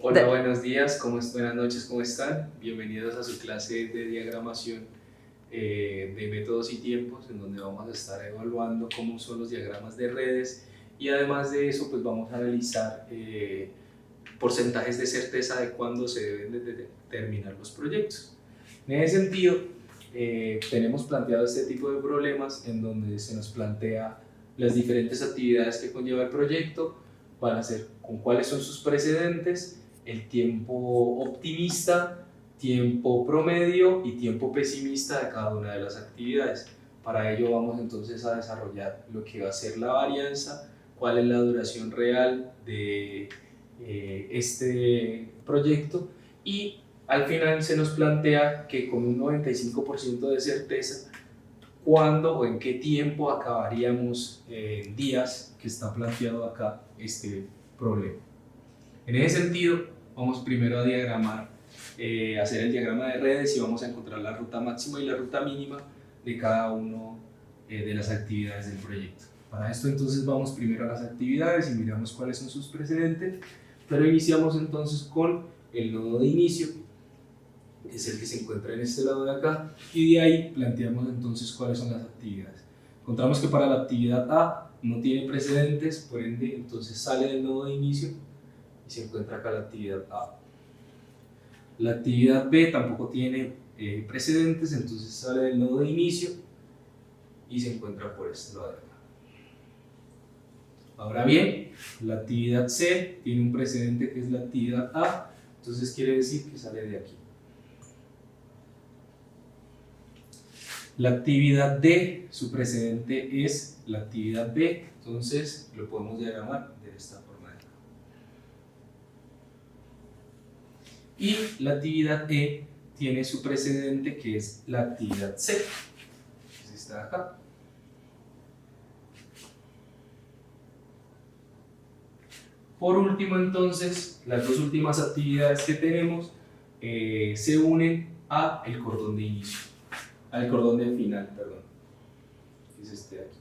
Hola, buenos días, buenas noches, ¿cómo están? Bienvenidos a su clase de diagramación de métodos y tiempos, en donde vamos a estar evaluando cómo son los diagramas de redes y además de eso, pues vamos a analizar porcentajes de certeza de cuándo se deben de terminar los proyectos. En ese sentido, tenemos planteado este tipo de problemas en donde se nos plantea las diferentes actividades que conlleva el proyecto, van a ser con cuáles son sus precedentes, el tiempo optimista, tiempo promedio y tiempo pesimista de cada una de las actividades. Para ello vamos entonces a desarrollar lo que va a ser la varianza, cuál es la duración real de este proyecto y al final se nos plantea que con un 95% de certeza cuándo o en qué tiempo acabaríamos en días que está planteado acá este problema. En ese sentido, vamos primero a diagramar, hacer el diagrama de redes y vamos a encontrar la ruta máxima y la ruta mínima de cada uno de las actividades del proyecto. Para esto entonces vamos primero a las actividades y miramos cuáles son sus precedentes, pero iniciamos entonces con el nodo de inicio, que es el que se encuentra en este lado de acá, y de ahí planteamos entonces cuáles son las actividades. Encontramos que para la actividad A no tiene precedentes, por ende entonces sale del nodo de inicio y se encuentra acá la actividad A. La actividad B tampoco tiene precedentes, entonces sale del nodo de inicio y se encuentra por este lado de acá. Ahora bien, la actividad C tiene un precedente que es la actividad A, entonces quiere decir que sale de aquí. La actividad D, su precedente es la actividad B, entonces lo podemos diagramar de esta forma de acá. Y la actividad E tiene su precedente que es la actividad C, que es esta de acá. Por último, entonces, las dos últimas actividades que tenemos se unen a el cordón de inicio, al cordón de final, perdón, que es este de aquí.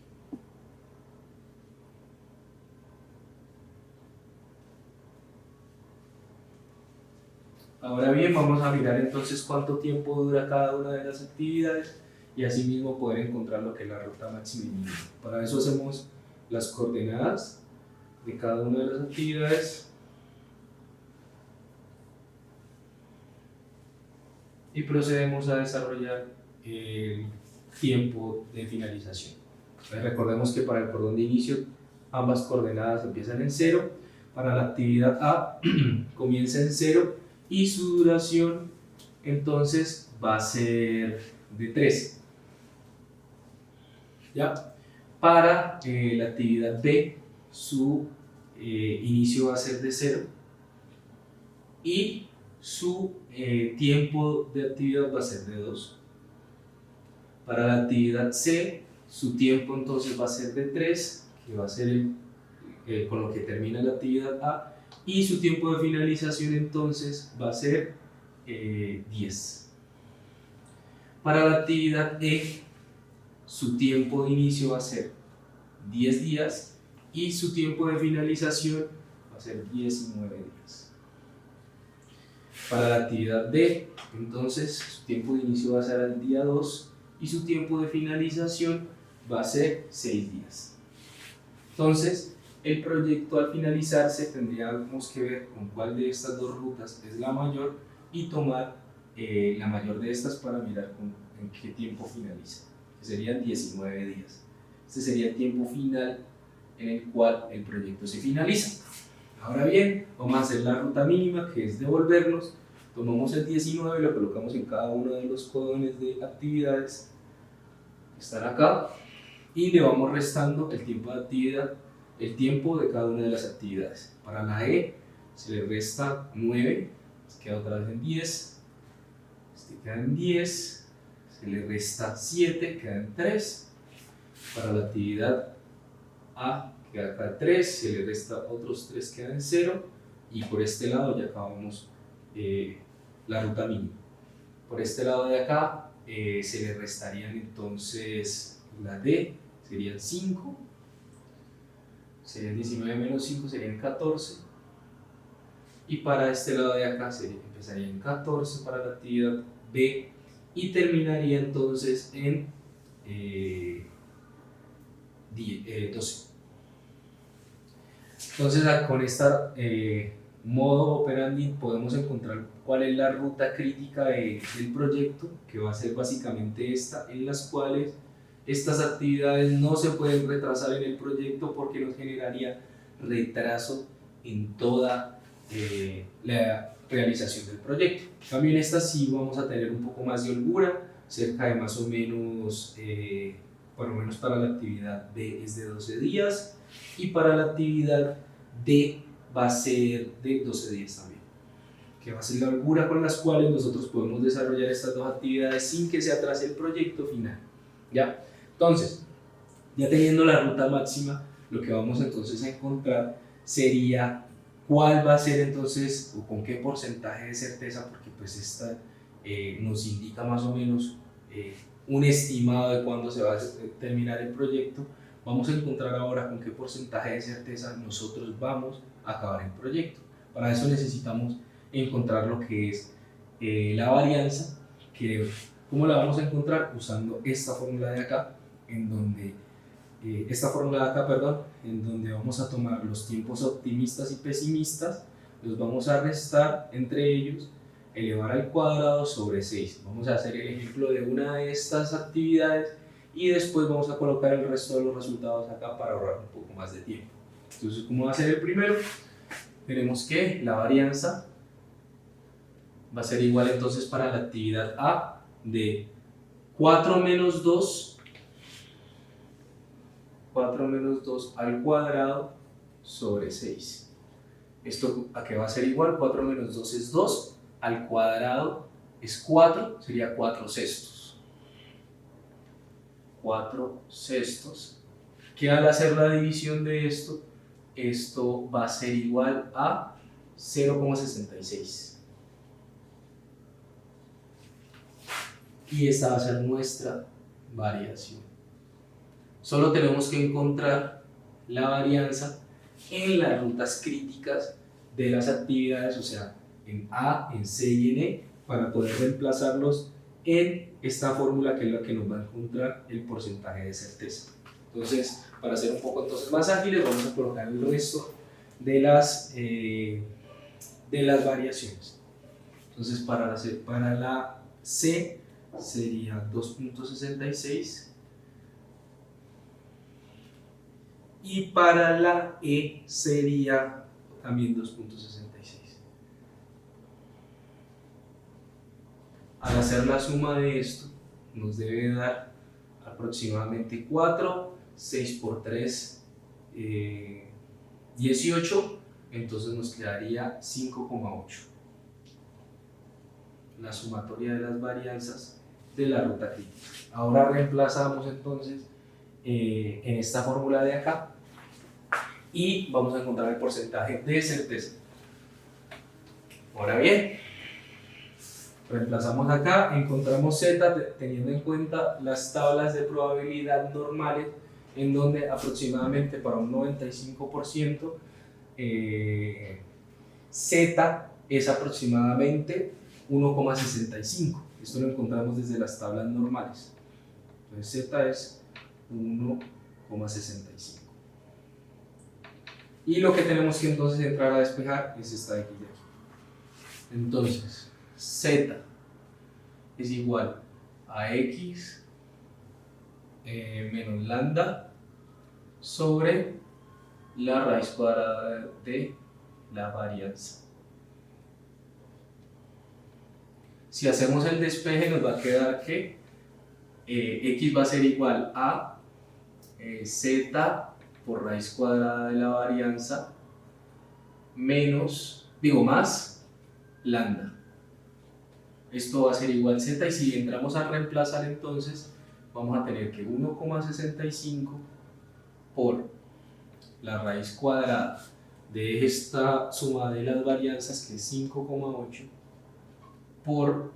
Ahora bien, vamos a mirar entonces cuánto tiempo dura cada una de las actividades y asimismo poder encontrar lo que es la ruta máxima y mínima. Para eso hacemos las coordenadas de cada una de las actividades y procedemos a desarrollar el tiempo de finalización. Recordemos que para el cordón de inicio ambas coordenadas empiezan en 0, para la actividad A comienza en 0 y su duración entonces va a ser de 3. ¿Ya? Para la actividad B su inicio va a ser de 0 y su tiempo de actividad va a ser de 2. Para la actividad C, su tiempo entonces va a ser de 3, que va a ser con lo que termina la actividad A, y su tiempo de finalización entonces va a ser 10. Para la actividad E, su tiempo de inicio va a ser 10 días y su tiempo de finalización va a ser 19 días. Para la actividad D, entonces su tiempo de inicio va a ser el día 2 y su tiempo de finalización va a ser 6 días. Entonces, el proyecto al finalizarse tendríamos que ver con cuál de estas dos rutas es la mayor y tomar la mayor de estas para mirar en qué tiempo finaliza, que serían 19 días. Este sería el tiempo final en el cual el proyecto se finaliza. Ahora bien, vamos a hacer la ruta mínima, que es devolvernos. Tomamos el 19 y lo colocamos en cada uno de los cordones de actividades que están acá y le vamos restando el tiempo de actividad, el tiempo de cada una de las actividades. Para la E se le resta 9, queda otra vez en 10, este queda en 10, se le resta 7, queda en 3. Para la actividad A queda acá 3, se le resta otros 3, queda en 0, y por este lado ya acabamos la ruta mínima. Por este lado de acá se le restarían entonces la D, serían 5, serían 19 menos 5, serían 14, y para este lado de acá empezaría en 14 para la actividad B y terminaría entonces en 12. Entonces con esta modo operandi podemos encontrar cuál es la ruta crítica del proyecto, que va a ser básicamente esta, en las cuales estas actividades no se pueden retrasar en el proyecto porque nos generaría retraso en toda la realización del proyecto. También estas sí vamos a tener un poco más de holgura, cerca de más o menos, por lo menos para la actividad B es de 12 días y para la actividad D va a ser de 12 días también, que va a ser la holgura con las cuales nosotros podemos desarrollar estas dos actividades sin que se atrase el proyecto final. ¿Ya? Entonces, ya teniendo la ruta máxima, lo que vamos entonces a encontrar sería cuál va a ser entonces o con qué porcentaje de certeza, porque pues esta nos indica más o menos un estimado de cuándo se va a terminar el proyecto. Vamos a encontrar ahora con qué porcentaje de certeza nosotros vamos a acabar el proyecto. Para eso necesitamos encontrar lo que es la varianza, que ¿cómo la vamos a encontrar? Usando esta fórmula de acá, en donde en donde vamos a tomar los tiempos optimistas y pesimistas, los vamos a restar entre ellos, elevar al cuadrado sobre 6. Vamos a hacer el ejemplo de una de estas actividades y después vamos a colocar el resto de los resultados acá para ahorrar un poco más de tiempo. Entonces, ¿cómo va a ser el primero? Tenemos que la varianza va a ser igual entonces para la actividad A de 4 menos 2 al cuadrado sobre 6. ¿Esto a qué va a ser igual? 4 menos 2 es 2, al cuadrado es 4, sería 4 sextos. 4 sextos, que al hacer la división de esto va a ser igual a 0,66. Y esta va a ser nuestra variación. Solo tenemos que encontrar la varianza en las rutas críticas de las actividades, o sea, en A, en C y en E, para poder reemplazarlos en esta fórmula que es la que nos va a encontrar el porcentaje de certeza. Entonces, para ser un poco entonces más ágiles, vamos a colocar el resto de las variaciones. Entonces, para la C sería 2.66 y para la E sería también 2.66. Al hacer la suma de esto, nos debe dar aproximadamente 4, 6 por 3, 18, entonces nos quedaría 5,8. La sumatoria de las varianzas de la ruta crítica. Ahora reemplazamos entonces en esta fórmula de acá y vamos a encontrar el porcentaje de certeza. Ahora bien, reemplazamos acá, encontramos Z teniendo en cuenta las tablas de probabilidad normales, en donde aproximadamente para un 95% Z es aproximadamente 1,65. Esto lo encontramos desde las tablas normales. Entonces Z es 1,65. Y lo que tenemos que entonces entrar a despejar es esta X de aquí. Entonces, Z es igual a X menos lambda sobre la raíz cuadrada de la varianza. Si hacemos el despeje nos va a quedar que X va a ser igual a Z por raíz cuadrada de la varianza más lambda. Esto va a ser igual a Z y si entramos a reemplazar entonces vamos a tener que 1,65 por la raíz cuadrada de esta suma de las varianzas que es 5,8 por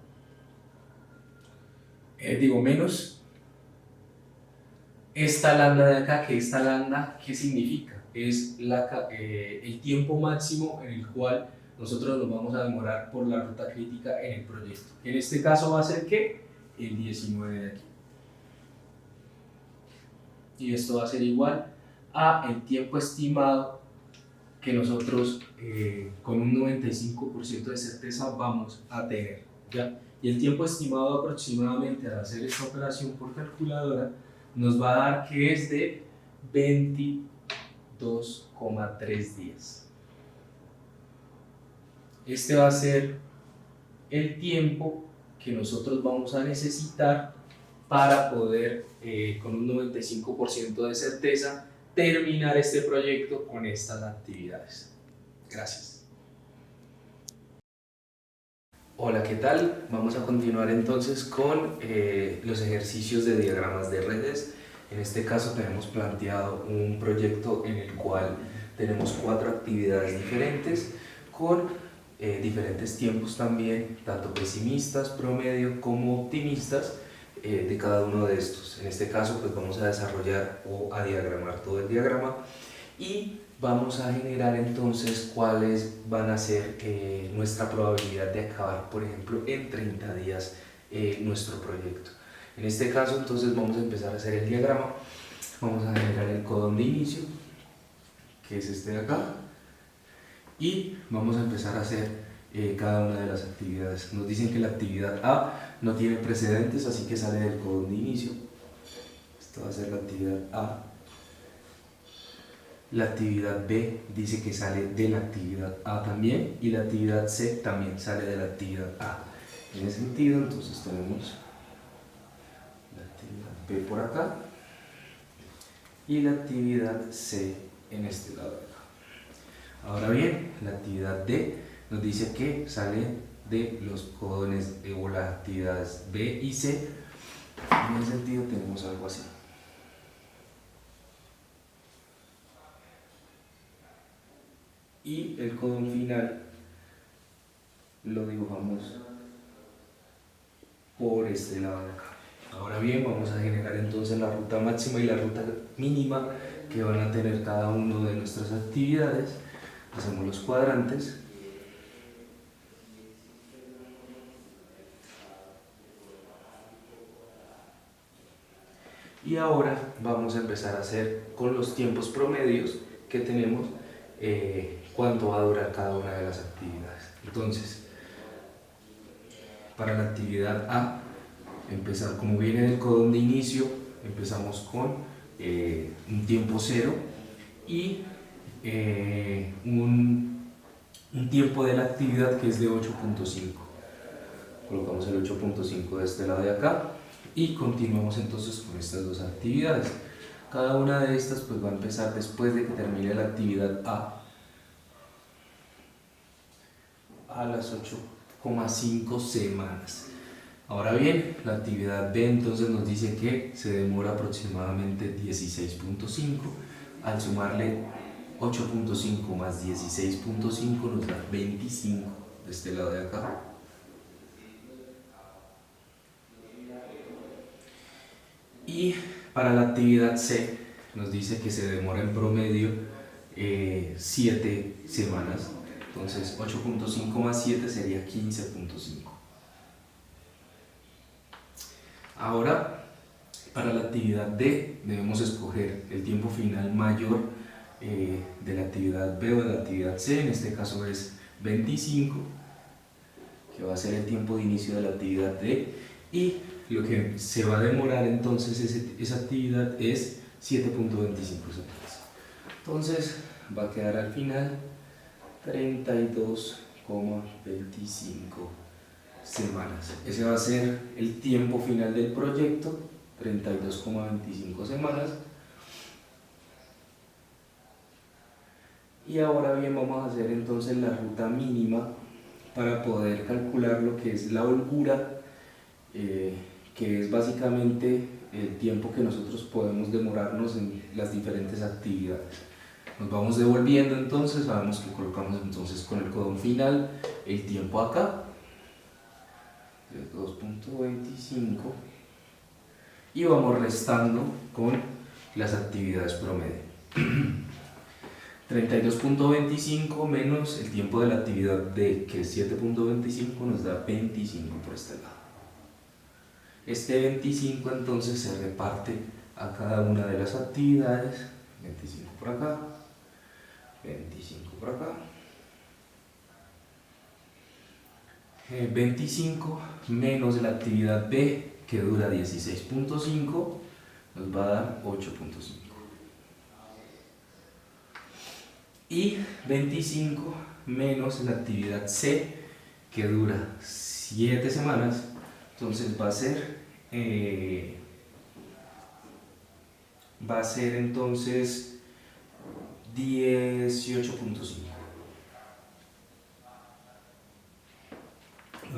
menos esta lambda de acá, que esta lambda, ¿qué significa? Es el tiempo máximo en el cual nosotros nos vamos a demorar por la ruta crítica en el proyecto. En este caso va a ser ¿qué? El 19 de aquí. Y esto va a ser igual a el tiempo estimado que nosotros con un 95% de certeza vamos a tener, ¿ya? Y el tiempo estimado aproximadamente al hacer esta operación por calculadora nos va a dar que es de 22,3 días. Este va a ser el tiempo que nosotros vamos a necesitar para poder, con un 95% de certeza, terminar este proyecto con estas actividades. Gracias. Hola, ¿qué tal? Vamos a continuar entonces con los ejercicios de diagramas de redes. En este caso tenemos planteado un proyecto en el cual tenemos 4 actividades diferentes con diferentes tiempos también, tanto pesimistas, promedio como optimistas de cada uno de estos. En este caso pues vamos a desarrollar o a diagramar todo el diagrama y vamos a generar entonces cuáles van a ser nuestra probabilidad de acabar, por ejemplo, en 30 días nuestro proyecto. En este caso entonces vamos a empezar a hacer el diagrama, vamos a generar el codón de inicio, que es este de acá, y vamos a empezar a hacer cada una de las actividades. Nos dicen que la actividad A no tiene precedentes, así que sale del codón de inicio. Esto va a ser la actividad A. La actividad B dice que sale de la actividad A también, y la actividad C también sale de la actividad A. En ese sentido, entonces tenemos la actividad B por acá y la actividad C en este lado de acá. Ahora bien, la actividad D nos dice que sale de los codones o las actividades B y C. En ese sentido tenemos algo así. Y el codón final lo dibujamos por este lado de acá. Ahora bien, vamos a generar entonces la ruta máxima y la ruta mínima que van a tener cada una de nuestras actividades. Hacemos los cuadrantes. Y ahora vamos a empezar a hacer con los tiempos promedios que tenemos cuánto va a durar cada una de las actividades. Entonces, para la actividad A, empezar como viene del codón de inicio, empezamos con un tiempo cero y un tiempo de la actividad que es de 8.5. Colocamos el 8.5 de este lado de acá y continuamos entonces con estas dos actividades. Cada una de estas pues va a empezar después de que termine la actividad a las 8,5 semanas. Ahora bien, la actividad B entonces nos dice que se demora aproximadamente 16.5. Al sumarle 8.5 más 16.5 nos da 25 de este lado de acá. Y para la actividad C nos dice que se demora en promedio 7 semanas. Entonces 8.5 más 7 sería 15.5. Ahora, para la actividad D debemos escoger el tiempo final mayor de la actividad B o de la actividad C. En este caso es 25, que va a ser el tiempo de inicio de la actividad D, y lo que se va a demorar entonces esa actividad es 7.25 semanas. Entonces va a quedar al final 32,25 semanas. Ese va a ser el tiempo final del proyecto, 32,25 semanas. Y ahora bien, vamos a hacer entonces la ruta mínima para poder calcular lo que es la holgura, que es básicamente el tiempo que nosotros podemos demorarnos en las diferentes actividades. Nos vamos devolviendo entonces, sabemos que colocamos entonces con el codón final el tiempo acá, 2.25, y vamos restando con las actividades promedio. 32.25 menos el tiempo de la actividad D, que es 7.25, nos da 25 por este lado. Este 25 entonces se reparte a cada una de las actividades, 25 por acá, 25 por acá, 25 menos la actividad B, que dura 16.5, nos va a dar 8.5. Y 25 menos la actividad C, que dura 7 semanas, entonces va a ser entonces 18.5.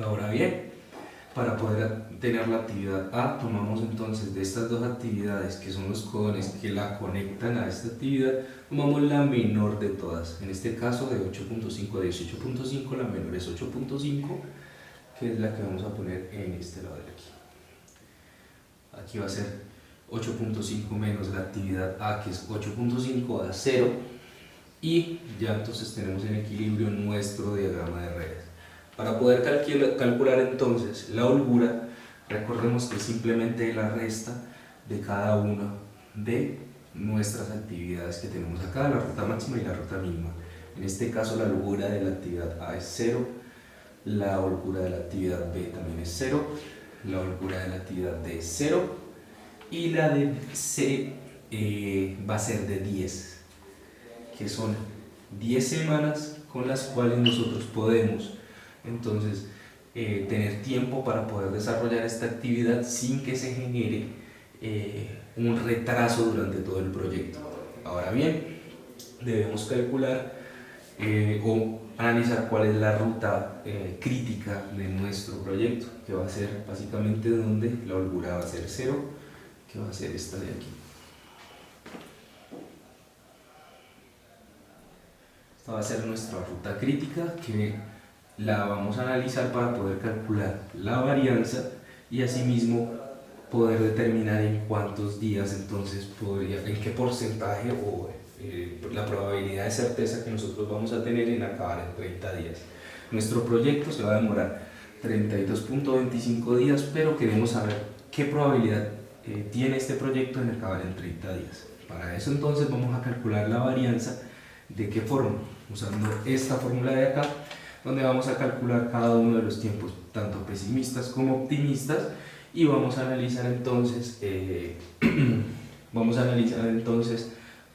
Ahora bien, para poder tener la actividad A, tomamos entonces de estas dos actividades, que son los codones que la conectan a esta actividad, tomamos la menor de todas. En este caso, de 8.5 a 18.5, la menor es 8.5, que es la que vamos a poner en este lado de aquí. Aquí va a ser 8.5 menos la actividad A, que es 8.5, a 0, y ya entonces tenemos en equilibrio nuestro diagrama de redes. Para poder calcular entonces la holgura, recordemos que es simplemente la resta de cada una de nuestras actividades que tenemos acá, la ruta máxima y la ruta mínima. En este caso la holgura de la actividad A es 0, la holgura de la actividad B también es 0, la holgura de la actividad D es 0 y la de C va a ser de 10, que son 10 semanas con las cuales nosotros podemos entonces tener tiempo para poder desarrollar esta actividad sin que se genere un retraso durante todo el proyecto. Ahora bien, debemos calcular o analizar cuál es la ruta crítica de nuestro proyecto, que va a ser básicamente donde la holgura va a ser 0, que va a ser esta de aquí. Esta va a ser nuestra ruta crítica, que la vamos a analizar para poder calcular la varianza y asimismo poder determinar en cuántos días entonces en qué porcentaje o la probabilidad de certeza que nosotros vamos a tener en acabar en 30 días. Nuestro proyecto se va a demorar 32.25 días, pero queremos saber qué probabilidad tiene este proyecto en acabar en 30 días. Para eso entonces vamos a calcular la varianza. ¿De qué forma? Usando esta fórmula de acá, donde vamos a calcular cada uno de los tiempos, tanto pesimistas como optimistas, y vamos a analizar entonces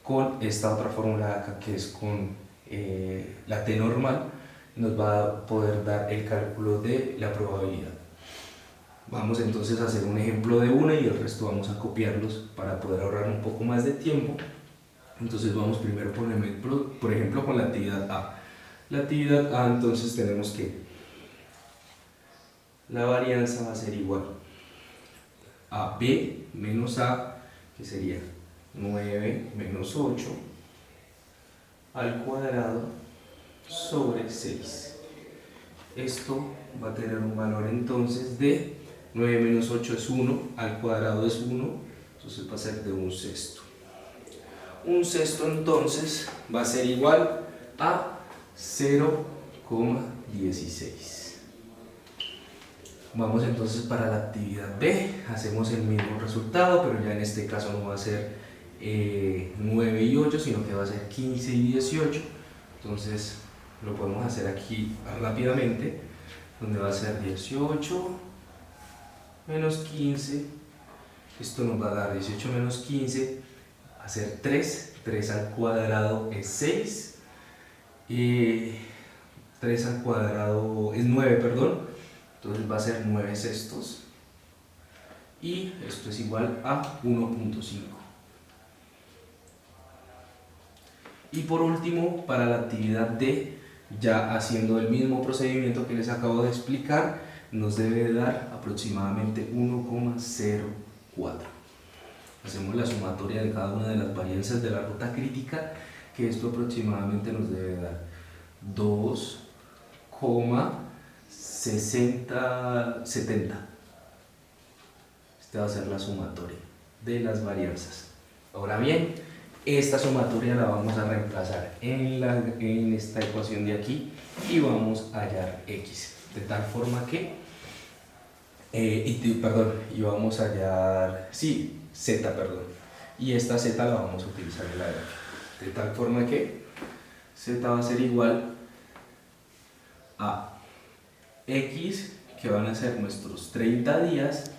con esta otra fórmula de acá, que es con la T normal, nos va a poder dar el cálculo de la probabilidad. Vamos entonces a hacer un ejemplo de una y el resto vamos a copiarlos para poder ahorrar un poco más de tiempo. Entonces vamos primero por ejemplo con la actividad A. La actividad A, entonces tenemos que la varianza va a ser igual a B menos A, que sería 9 menos 8 al cuadrado sobre 6. Esto va a tener un valor entonces de 9 menos 8 es 1, al cuadrado es 1, entonces va a ser de 1/6. 1/6 entonces va a ser igual a 0,16. Vamos entonces para la actividad B, hacemos el mismo resultado, pero ya en este caso no va a ser 9 y 8, sino que va a ser 15 y 18. Entonces lo podemos hacer aquí rápidamente, donde va a ser 18 menos 15, esto nos va a dar 18 menos 15, va a ser 3, 3 al cuadrado es 6, 3 al cuadrado es 9, perdón, entonces va a ser 9/6, y esto es igual a 1.5. Y por último, para la actividad D, ya haciendo el mismo procedimiento que les acabo de explicar, nos debe dar aproximadamente 1,04. Hacemos la sumatoria de cada una de las varianzas de la ruta crítica, que esto aproximadamente nos debe dar 2,6070. Esta va a ser la sumatoria de las varianzas. Ahora bien, esta sumatoria la vamos a reemplazar en esta ecuación de aquí y vamos a hallar x, de tal forma que, y vamos a hallar, sí, z, perdón, y esta z la vamos a utilizar en la gráfica, de tal forma que z va a ser igual a x, que van a ser nuestros 30 días,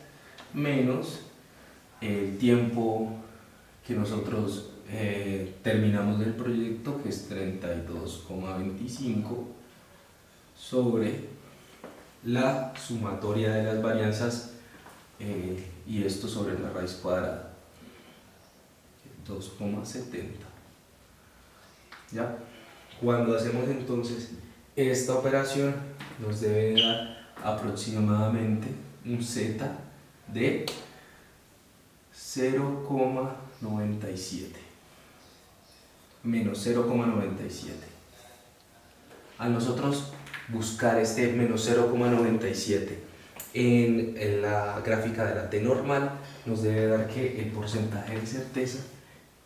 menos el tiempo que nosotros terminamos del proyecto, que es 32,25, sobre la sumatoria de las varianzas, y esto sobre la raíz cuadrada, 2,70. ¿Ya? Cuando hacemos entonces esta operación, nos debe dar aproximadamente un z de 0,97 menos 0,97. Al nosotros buscar este menos 0,97 en la gráfica de la T normal, nos debe dar que el porcentaje de certeza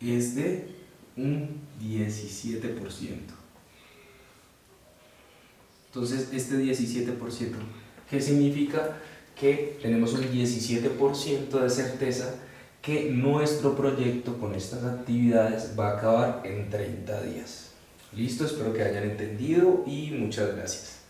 es de un 17%. Entonces, este 17%, ¿qué significa? Que tenemos un 17% de certeza que nuestro proyecto con estas actividades va a acabar en 30 días. Listo, espero que hayan entendido y muchas gracias.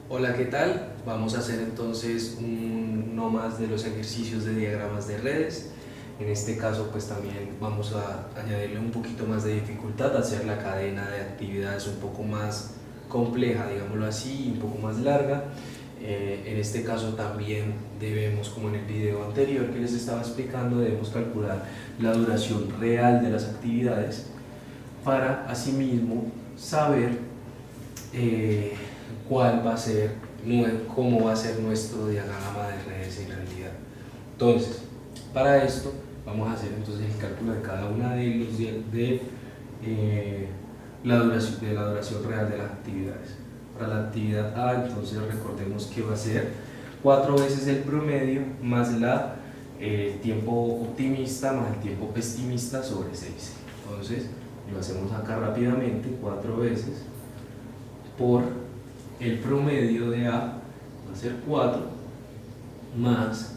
Hola, ¿qué tal? Vamos a hacer entonces uno más de los ejercicios de diagramas de redes. En este caso pues también vamos a añadirle un poquito más de dificultad, hacer la cadena de actividades un poco más compleja, digámoslo así, un poco más larga. En este caso también debemos, como en el video anterior que les estaba explicando, debemos calcular la duración real de las actividades para asimismo saber cuál va a ser, cómo va a ser nuestro diagrama de redes en realidad. Entonces, para esto vamos a hacer entonces el cálculo de cada una de la duración real de las actividades. Para la actividad A, entonces recordemos que va a ser 4 veces el promedio más el tiempo optimista más el tiempo pesimista sobre 6. Entonces lo hacemos acá rápidamente, 4 veces por el promedio de A va a ser 4 más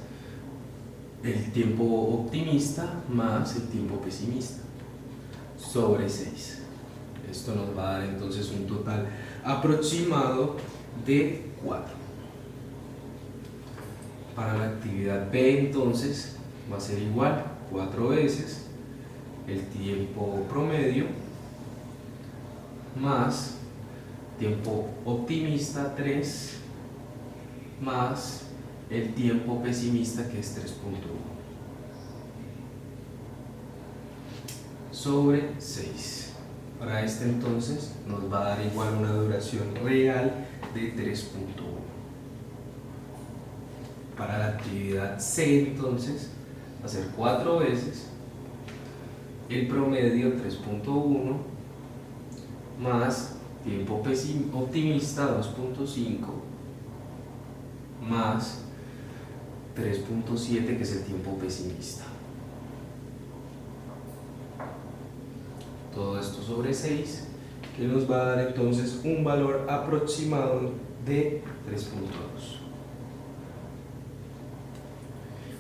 el tiempo optimista más el tiempo pesimista sobre 6. Esto nos va a dar entonces un total aproximado de 4. Para la actividad B entonces va a ser igual 4 veces el tiempo promedio más tiempo optimista 3 más el tiempo pesimista, que es 3.1 sobre 6. Para este entonces nos va a dar igual una duración real de 3.1. Para la actividad C entonces va a ser 4 veces el promedio 3.1 más tiempo optimista 2.5 más 3.7, que es el tiempo pesimista. Todo esto sobre 6, que nos va a dar entonces un valor aproximado de 3.2.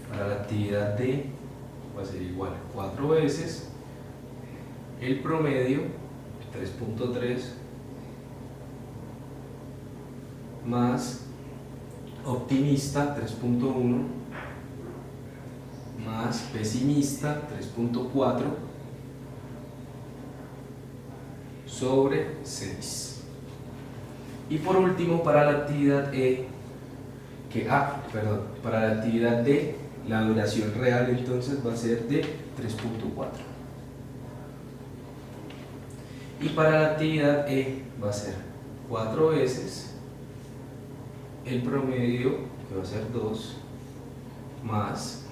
Para la actividad D va a ser igual a 4 veces el promedio 3.3 más optimista 3.1 más pesimista 3.4 sobre 6. Y por último, para la actividad para la actividad D, la duración real entonces va a ser de 3.4. Y para la actividad E va a ser 4 veces el promedio, que va a ser 2, más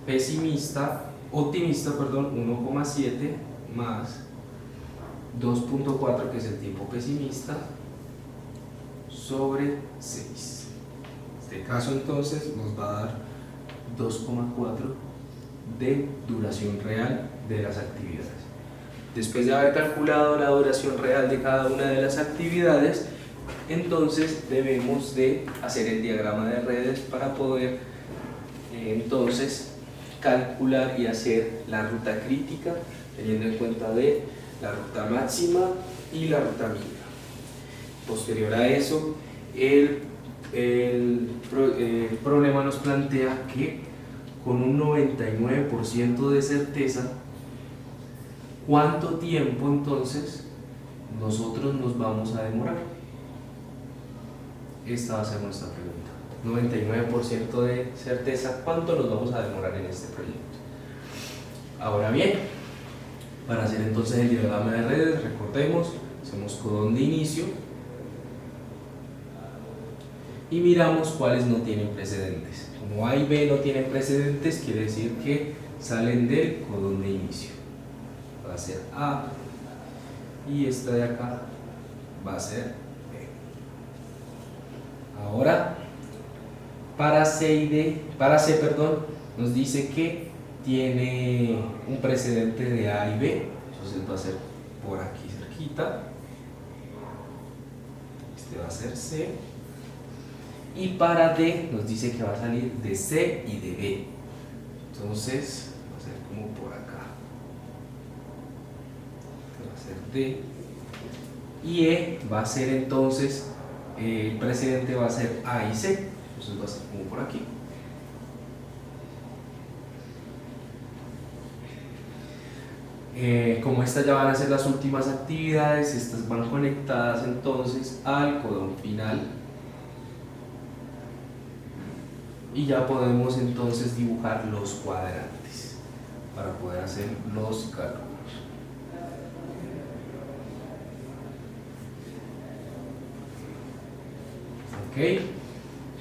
optimista 1,7 más 2.4, que es el tiempo pesimista, sobre 6. En este caso entonces nos va a dar 2,4 de duración real de las actividades. Después de haber calculado la duración real de cada una de las actividades, entonces debemos de hacer el diagrama de redes para poder entonces calcular y hacer la ruta crítica teniendo en cuenta de la ruta máxima y la ruta mínima. Posterior a eso, el problema nos plantea que con un 99% de certeza, ¿cuánto tiempo entonces nosotros nos vamos a demorar? Esta va a ser nuestra pregunta. 99% de certeza, ¿cuánto nos vamos a demorar en este proyecto? Ahora bien, para hacer entonces el diagrama de redes, recordemos, hacemos codón de inicio y miramos cuáles no tienen precedentes. Como A y B no tienen precedentes, quiere decir que salen del codón de inicio. Va a ser A y esta de acá va a ser B. Ahora, para C, nos dice que tiene un precedente de A y B, entonces va a ser por aquí cerquita. Este va a ser C. Y para D nos dice que va a salir de C y de B, entonces va a ser como por acá. Este va a ser D. Y E va a ser entonces, el precedente va a ser A y C, entonces va a ser como por aquí. Como estas ya van a ser las últimas actividades, estas van conectadas entonces al codón final y ya podemos entonces dibujar los cuadrantes para poder hacer los cálculos. Ok,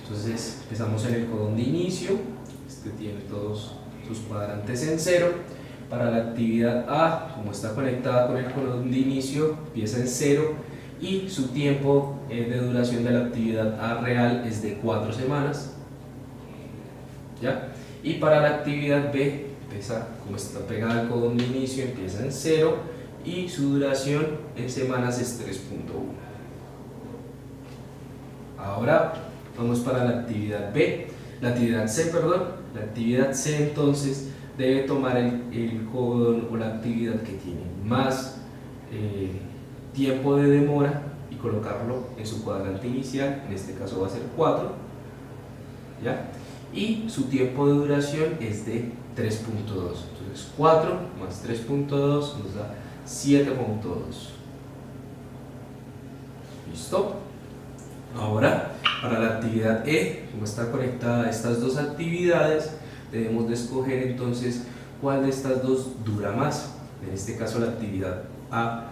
entonces empezamos en el codón de inicio. Este tiene todos sus cuadrantes en 0. Para la actividad A, como está conectada con el codón de inicio, empieza en 0 y su tiempo de duración de la actividad A real es de 4 semanas. ¿Ya? Y para la actividad B, empieza, como está pegada al codón de inicio, empieza en 0 y su duración en semanas es 3.1. Ahora vamos para la actividad B, la actividad C, la actividad C entonces debe tomar el codón o la actividad que tiene más tiempo de demora y colocarlo en su cuadrante inicial, en este caso va a ser 4, ¿ya? Y su tiempo de duración es de 3.2, entonces 4 más 3.2 nos da 7.2. ¿Listo? Ahora, para la actividad E, como está conectada a estas dos actividades, debemos de escoger entonces cuál de estas dos dura más. En este caso la actividad A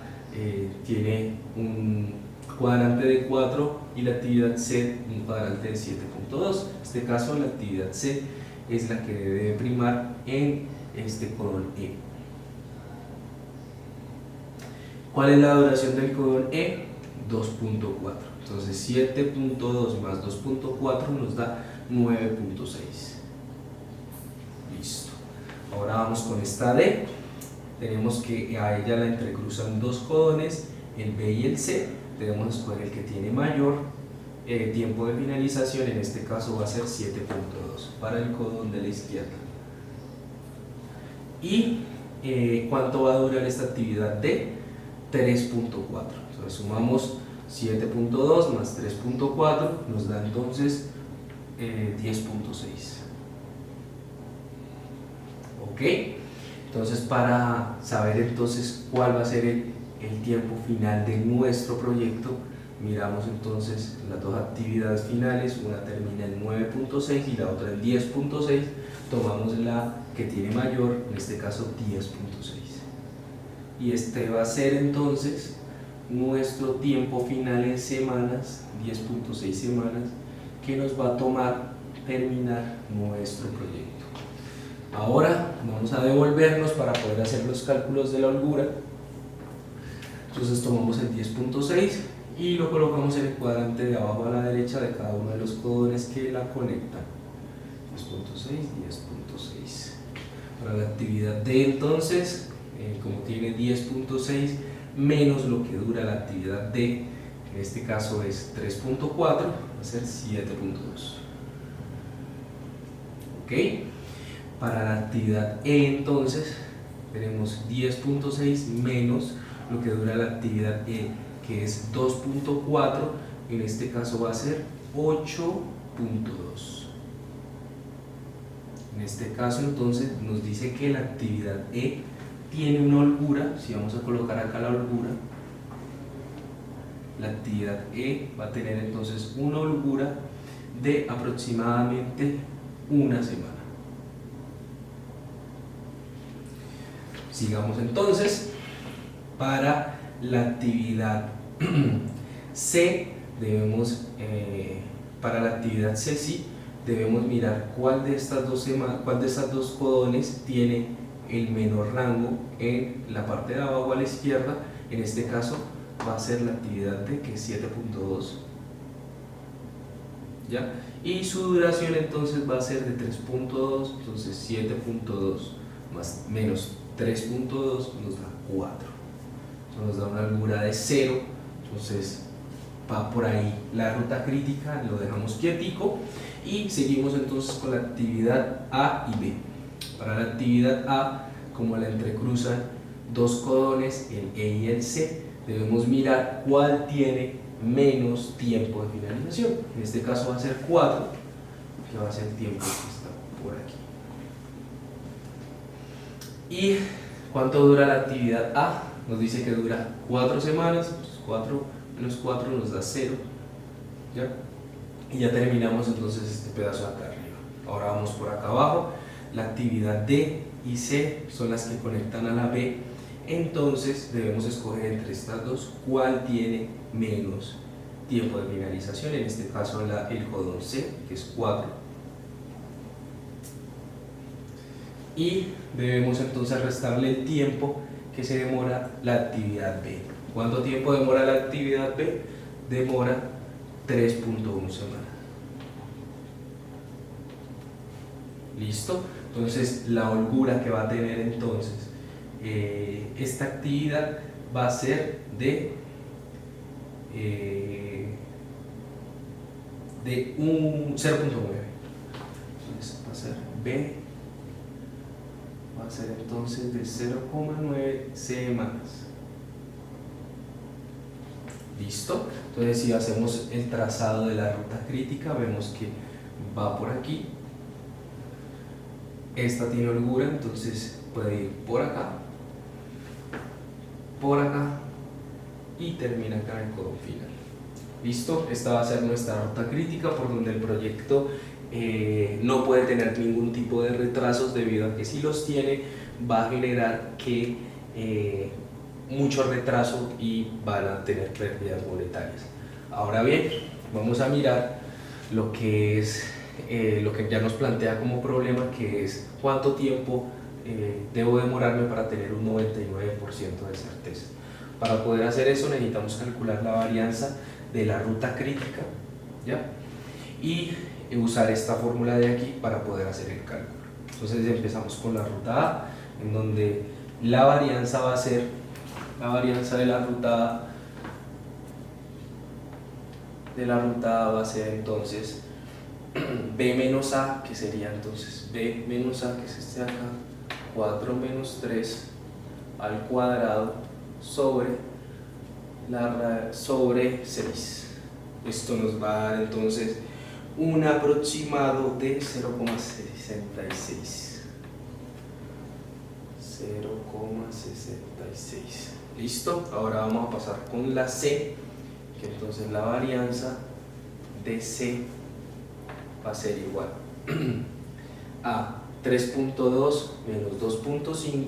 tiene un cuadrante de 4 y la actividad C un cuadrante de 7.2. En este caso la actividad C es la que debe primar en este codón E. ¿Cuál es la duración del codón E? 2.4. Entonces 7.2 más 2.4 nos da 9.6. Listo. Ahora vamos con esta D. Tenemos que a ella la entrecruzan dos codones, el B y el C. Debemos escoger el que tiene mayor tiempo de finalización, en este caso va a ser 7.2 para el codón de la izquierda. ¿Y cuánto va a durar esta actividad D? 3.4. Entonces sumamos 7.2 más 3.4 nos da entonces 10.6. Ok, entonces para saber entonces cuál va a ser el tiempo final de nuestro proyecto, miramos entonces las dos actividades finales, una termina en 9.6 y la otra en 10.6, tomamos la que tiene mayor, en este caso 10.6, y este va a ser entonces nuestro tiempo final en semanas, 10.6 semanas, que nos va a tomar terminar nuestro proyecto. Ahora vamos a devolvernos para poder hacer los cálculos de la holgura. Entonces tomamos el 10.6 y lo colocamos en el cuadrante de abajo a la derecha de cada uno de los codones que la conectan. 10.6, 10.6. Para la actividad D entonces, como tiene 10.6 menos lo que dura la actividad D, en este caso es 3.4, va a ser 7.2. ¿Ok? Para la actividad E entonces tenemos 10.6 menos lo que dura la actividad E, que es 2.4, en este caso va a ser 8.2. En este caso entonces nos dice que la actividad E tiene una holgura. Si vamos a colocar acá la holgura, la actividad E va a tener entonces una holgura de aproximadamente una semana. Sigamos entonces. Para la actividad C debemos, para la actividad C sí, debemos mirar cuál de estas dos codones tiene el menor rango en la parte de abajo a la izquierda. En este caso va a ser la actividad D, que es 7.2, ¿ya? Y su duración entonces va a ser de 3.2, entonces 7.2 más menos 3.2 nos da 4. Eso nos da una holgura de 0, entonces va por ahí la ruta crítica, lo dejamos quietico y seguimos entonces con la actividad A y B. Para la actividad A, como la entrecruzan dos codones, el E y el C, debemos mirar cuál tiene menos tiempo de finalización. En este caso va a ser 4, que va a ser el tiempo que está por aquí. ¿Y cuánto dura la actividad A? Nos dice que dura 4 semanas, pues 4 menos 4 nos da 0, ¿ya? Y ya terminamos entonces este pedazo de acá arriba. Ahora vamos por acá abajo. La actividad D y C son las que conectan a la B, entonces debemos escoger entre estas dos cuál tiene menos tiempo de finalización. En este caso el codón C, que es 4, y debemos entonces restarle el tiempo que se demora la actividad B. ¿Cuánto tiempo demora la actividad B? Demora 3.1 semanas. ¿Listo? Entonces la holgura que va a tener entonces esta actividad va a ser de 0.9. Entonces va a ser B, va a ser entonces de 0.9 semanas. ¿Listo? Entonces si hacemos el trazado de la ruta crítica, vemos que va por aquí. Esta tiene holgura, entonces puede ir por acá y termina acá en el codón final. ¿Listo? Esta va a ser nuestra ruta crítica por donde el proyecto no puede tener ningún tipo de retrasos, debido a que si los tiene va a generar que mucho retraso y van a tener pérdidas monetarias. Ahora bien, vamos a mirar lo que es lo que ya nos plantea como problema, que es cuánto tiempo debo demorarme para tener un 99% de certeza. Para poder hacer eso necesitamos calcular la varianza de la ruta crítica, ¿ya? Y usar esta fórmula de aquí para poder hacer el cálculo. Entonces empezamos con la ruta A, en donde la varianza va a ser la varianza de la ruta A va a ser entonces B menos A, que sería entonces B menos A, que es este de acá, 4 menos 3 al cuadrado sobre 6. Esto nos va a dar entonces un aproximado de 0,66. ¿Listo? Ahora vamos a pasar con la C, que entonces la varianza de C va a ser igual a 3.2 menos 2.5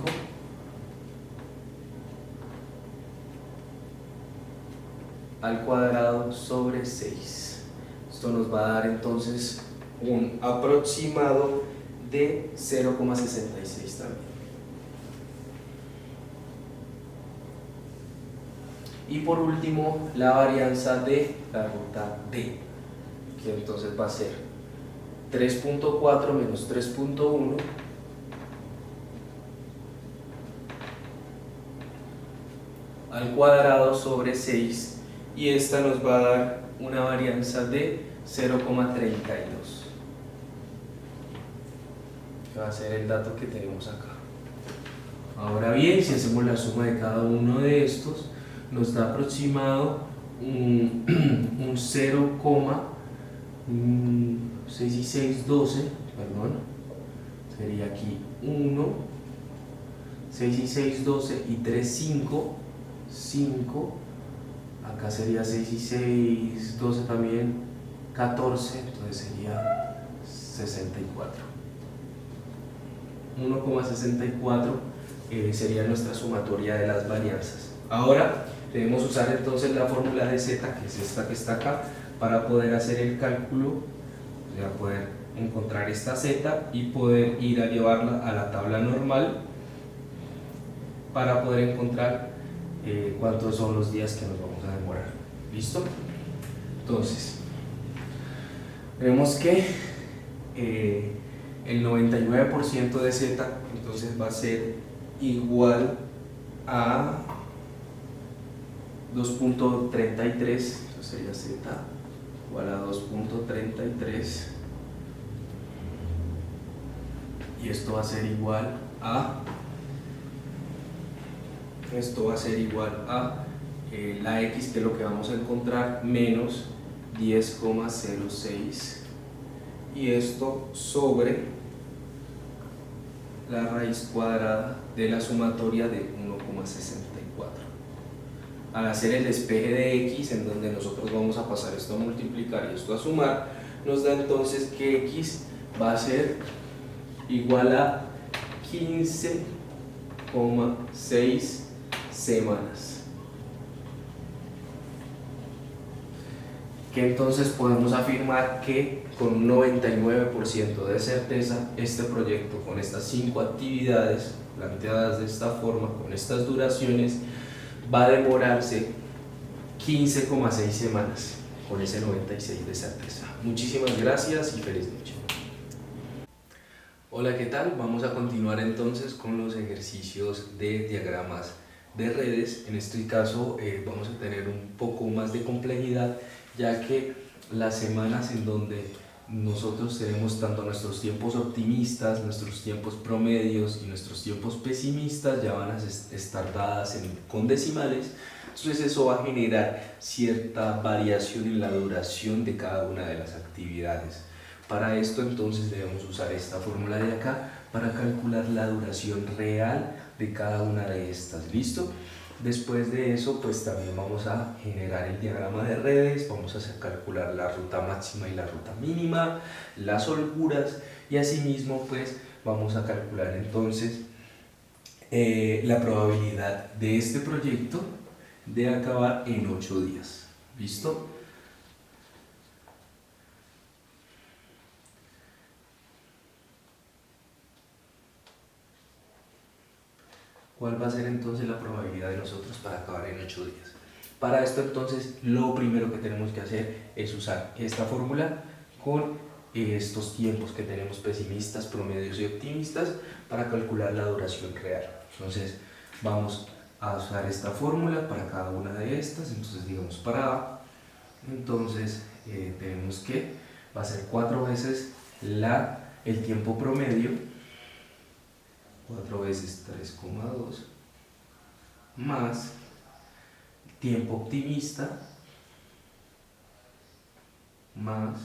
al cuadrado sobre 6. Esto nos va a dar entonces un aproximado de 0,66 también. Y por último, la varianza de la ruta D, que entonces va a ser 3.4 menos 3.1 al cuadrado sobre 6 y esta nos va a dar una varianza de 0,32, que va a ser el dato que tenemos acá. Ahora bien, si hacemos la suma de cada uno de estos, nos da aproximado un 0,6612, perdón, sería aquí 1, 6612 y 35, 5, acá sería 6612 también, 14, entonces sería 64. 1,64 sería nuestra sumatoria de las varianzas. Ahora debemos usar entonces la fórmula de z, que es esta que está acá, para poder hacer el cálculo, para poder encontrar esta z y poder ir a llevarla a la tabla normal para poder encontrar cuántos son los días que nos vamos a demorar. ¿Listo? Entonces, vemos que el 99% de z entonces va a ser igual a 2.33, eso sería z igual a 2.33, y esto va a ser igual a la x, que es lo que vamos a encontrar, menos 10,06, y esto sobre la raíz cuadrada de la sumatoria de 1,64. Al hacer el despeje de x, en donde nosotros vamos a pasar esto a multiplicar y esto a sumar, nos da entonces que x va a ser igual a 15,6 semanas. Que entonces podemos afirmar que con un 99% de certeza este proyecto, con estas 5 actividades planteadas de esta forma, con estas duraciones, va a demorarse 15,6 semanas, con ese 96% de certeza. Muchísimas gracias y feliz noche. Hola, ¿qué tal? Vamos a continuar entonces con los ejercicios de diagramas de redes. En este caso vamos a tener un poco más de complejidad, ya que las semanas en donde nosotros tenemos tanto nuestros tiempos optimistas, nuestros tiempos promedios y nuestros tiempos pesimistas ya van a estar dadas con decimales. Entonces eso va a generar cierta variación en la duración de cada una de las actividades. Para esto entonces debemos usar esta fórmula de acá para calcular la duración real de cada una de estas. ¿Listo? Después de eso, pues también vamos a generar el diagrama de redes, vamos a calcular la ruta máxima y la ruta mínima, las holguras, y asimismo pues vamos a calcular entonces la probabilidad de este proyecto de acabar en 8 días. ¿Listo? ¿Cuál va a ser entonces la probabilidad de nosotros para acabar en 8 días? Para esto entonces lo primero que tenemos que hacer es usar esta fórmula con estos tiempos que tenemos pesimistas, promedios y optimistas para calcular la duración real. Entonces vamos a usar esta fórmula para cada una de estas. Entonces digamos para A, entonces tenemos que va a ser 4 veces el tiempo promedio, 4 veces 3,2 más tiempo optimista más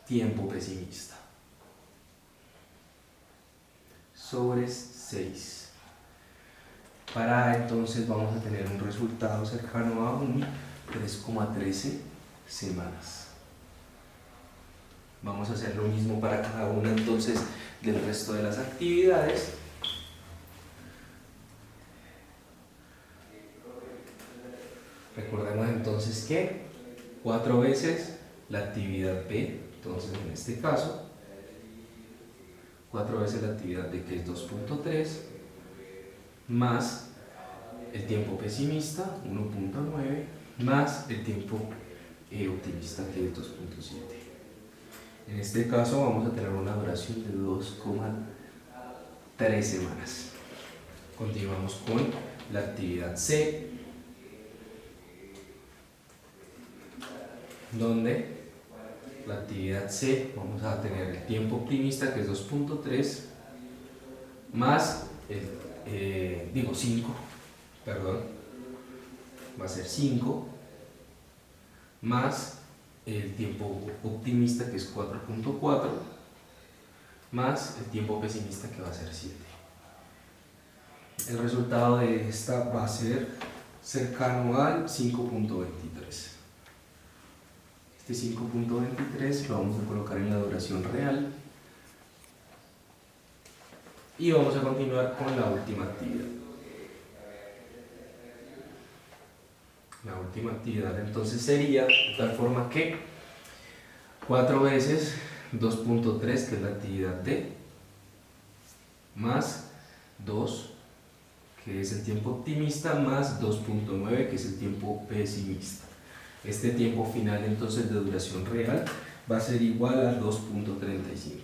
tiempo pesimista sobre 6. Para entonces vamos a tener un resultado cercano a un 3,13 semanas. Vamos a hacer lo mismo para cada una entonces del resto de las actividades. Recordemos entonces que 4 veces la actividad B, entonces en este caso 4 veces la actividad B, que es 2.3, más el tiempo pesimista 1.9 más el tiempo optimista, que es 2.7. En este caso vamos a tener una duración de 2,3 semanas. Continuamos con la actividad C. donde la actividad C vamos a tener el tiempo optimista, que es 2.3, más el 5, perdón, va a ser 5, más el tiempo optimista, que es 4.4, más el tiempo pesimista, que va a ser 7. El resultado de esta va a ser cercano al 5.23. Este 5.23 lo vamos a colocar en la duración real y vamos a continuar con la última actividad. La última actividad entonces sería de tal forma que 4 veces 2.3, que es la actividad D, más 2, que es el tiempo optimista, más 2.9, que es el tiempo pesimista. Este tiempo final entonces de duración real va a ser igual a 2.35,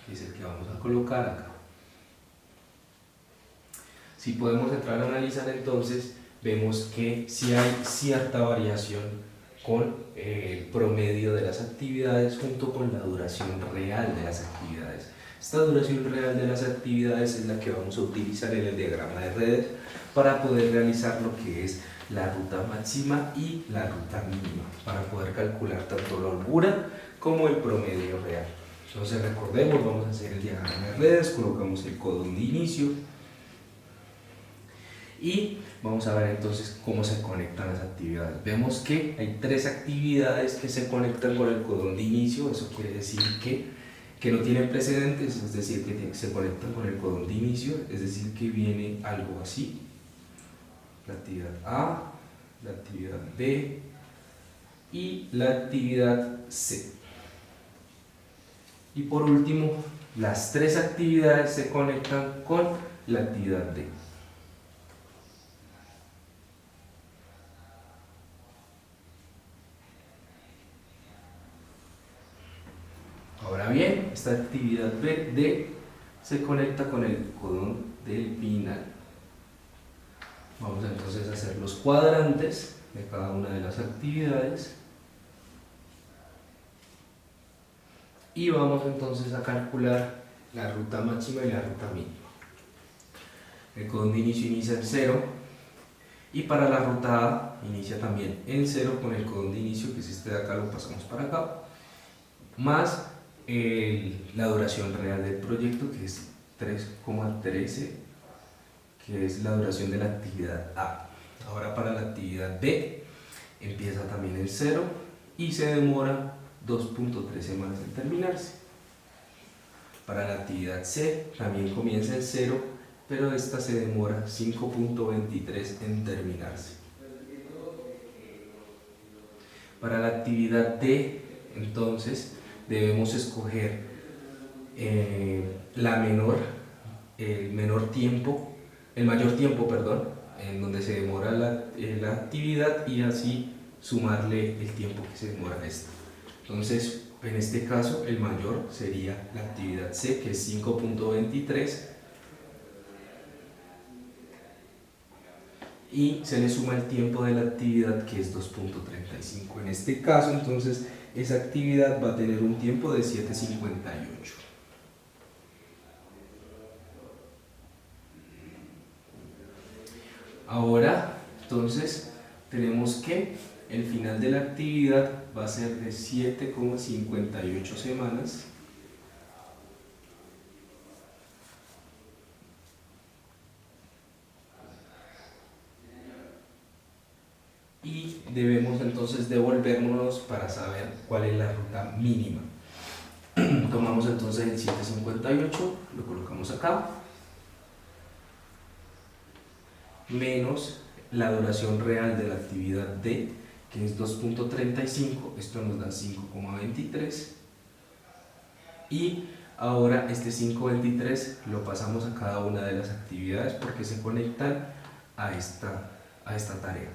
que es el que vamos a colocar acá. Si podemos entrar a analizar, entonces vemos que si hay cierta variación con el promedio de las actividades junto con la duración real de las actividades. Esta duración real de las actividades es la que vamos a utilizar en el diagrama de redes para poder realizar lo que es la ruta máxima y la ruta mínima, para poder calcular tanto la holgura como el promedio real. Entonces recordemos, vamos a hacer el diagrama de redes, colocamos el codón de inicio y vamos a ver entonces cómo se conectan las actividades. Vemos que hay 3 actividades que se conectan con el codón de inicio. Eso quiere decir que no tienen precedentes, es decir, que se conectan con el codón de inicio, es decir, que viene algo así: la actividad A, la actividad B y la actividad C. Y por último, las 3 actividades se conectan con la actividad D. Ahora bien, esta actividad D se conecta con el codón del final. Vamos entonces a hacer los cuadrantes de cada una de las actividades y vamos entonces a calcular la ruta máxima y la ruta mínima. El codón de inicio inicia en 0 y para la ruta A inicia también en 0 con el codón de inicio, que es este de acá, lo pasamos para acá, más la duración real del proyecto, que es 3,13, que es la duración de la actividad A. Ahora para la actividad B empieza también en 0 y se demora 2.3 semanas en terminarse. Para la actividad C también comienza en 0, pero esta se demora 5.23 en terminarse. Para la actividad D, entonces, debemos escoger el mayor tiempo, en donde se demora la actividad, y así sumarle el tiempo que se demora esta. Entonces, en este caso, el mayor sería la actividad C, que es 5.23, y se le suma el tiempo de la actividad, que es 2.35. En este caso, entonces, esa actividad va a tener un tiempo de 7.58. Ahora, entonces, tenemos que el final de la actividad va a ser de 7,58 semanas. Y debemos entonces devolvernos para saber cuál es la ruta mínima. Tomamos entonces el 7.58, lo colocamos acá, menos la duración real de la actividad D, que es 2.35, esto nos da 5,23, y ahora este 5,23 lo pasamos a cada una de las actividades porque se conectan a esta tarea.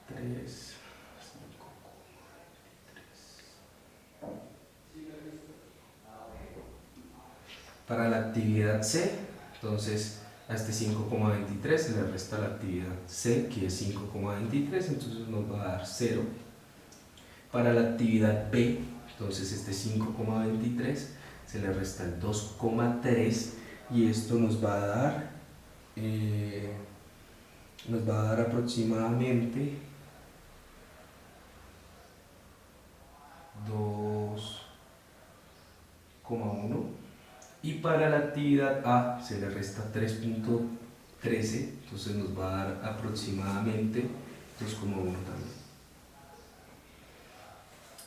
23, 5,23. Para la actividad C, entonces a este 5,23 se le resta la actividad C, que es 5,23, entonces nos va a dar 0. Para la actividad B, entonces este 5,23 se le resta el 2,3 y esto nos va a dar aproximadamente 2,1. Y para la actividad A se le resta 3,13, entonces nos va a dar aproximadamente 2,1 también.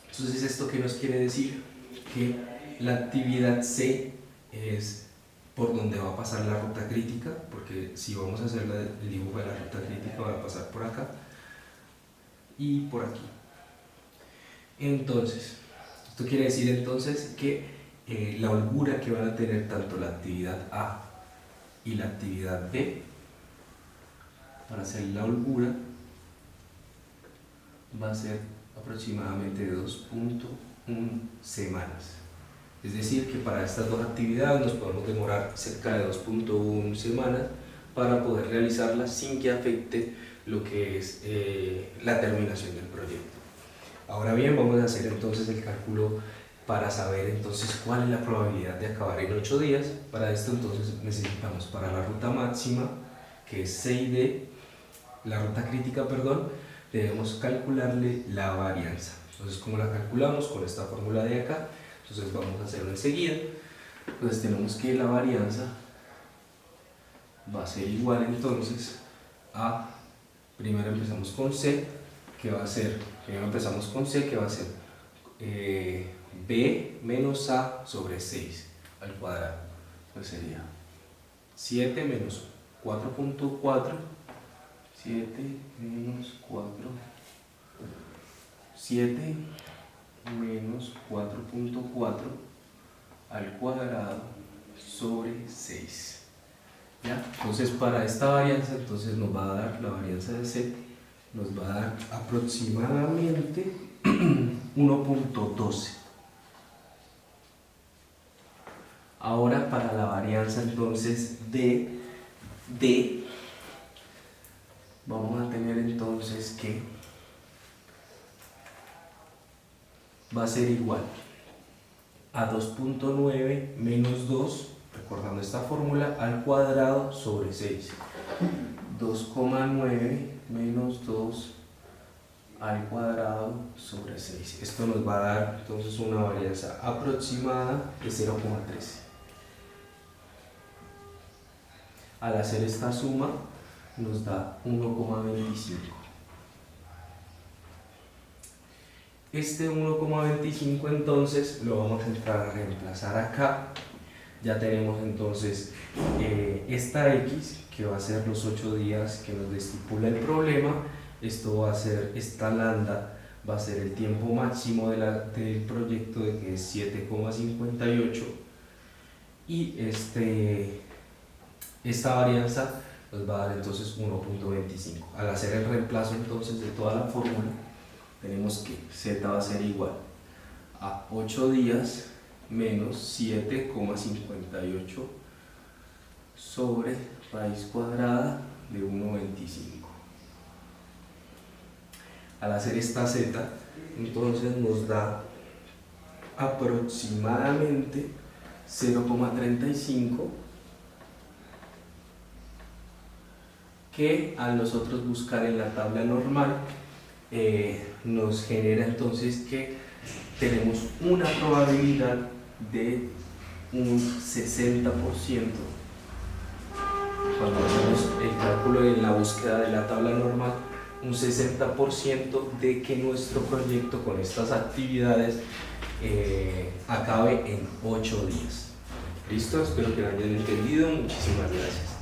Entonces, ¿esto qué nos quiere decir? Que la actividad C es por donde va a pasar la ruta crítica, porque si vamos a hacer el dibujo de la ruta crítica va a pasar por acá y por aquí. Entonces, esto quiere decir entonces que la holgura que van a tener tanto la actividad A y la actividad B, para hacer la holgura, va a ser aproximadamente de 2,1 semanas. Es decir, que para estas dos actividades nos podemos demorar cerca de 2,1 semanas para poder realizarlas sin que afecte lo que es la terminación del proyecto. Ahora bien, vamos a hacer entonces el cálculo para saber entonces cuál es la probabilidad de acabar en 8 días. Para esto entonces necesitamos para la ruta máxima, que es 6D, la ruta crítica, perdón, debemos calcularle la varianza. Entonces, ¿cómo la calculamos? Con esta fórmula de acá. Entonces vamos a hacerlo enseguida. Entonces tenemos que la varianza va a ser igual entonces a, primero empezamos con C, que va a ser, B menos A sobre 6 al cuadrado. Entonces sería 7 menos 4,4, 7 menos 4,4 al cuadrado sobre 6. ¿Ya? Entonces para esta varianza entonces nos va a dar la varianza de C, nos va a dar aproximadamente 1,12. Ahora para la varianza entonces de D, vamos a tener entonces que va a ser igual a 2,9 menos 2, recordando esta fórmula, al cuadrado sobre 6. 2,9 menos 2 al cuadrado sobre 6. Esto nos va a dar entonces una varianza aproximada de 0,13. Al hacer esta suma nos da 1,25. Este 1,25 entonces lo vamos a entrar a reemplazar acá. Ya tenemos entonces esta X, que va a ser los 8 días que nos estipula el problema. Esto va a ser, esta lambda va a ser el tiempo máximo del proyecto, de que es 7,58. Y esta varianza nos va a dar entonces 1,25. Al hacer el reemplazo entonces de toda la fórmula, tenemos que Z va a ser igual a 8 días menos 7,58 sobre raíz cuadrada de 1,25. Al hacer esta Z, entonces nos da aproximadamente 0,35, que al nosotros buscar en la tabla normal nos genera entonces que tenemos una probabilidad de un 60%. Cuando hacemos el cálculo en la búsqueda de la tabla normal, un 60% de que nuestro proyecto con estas actividades acabe en 8 días. ¿Listo? Espero que lo hayan entendido. Muchísimas gracias.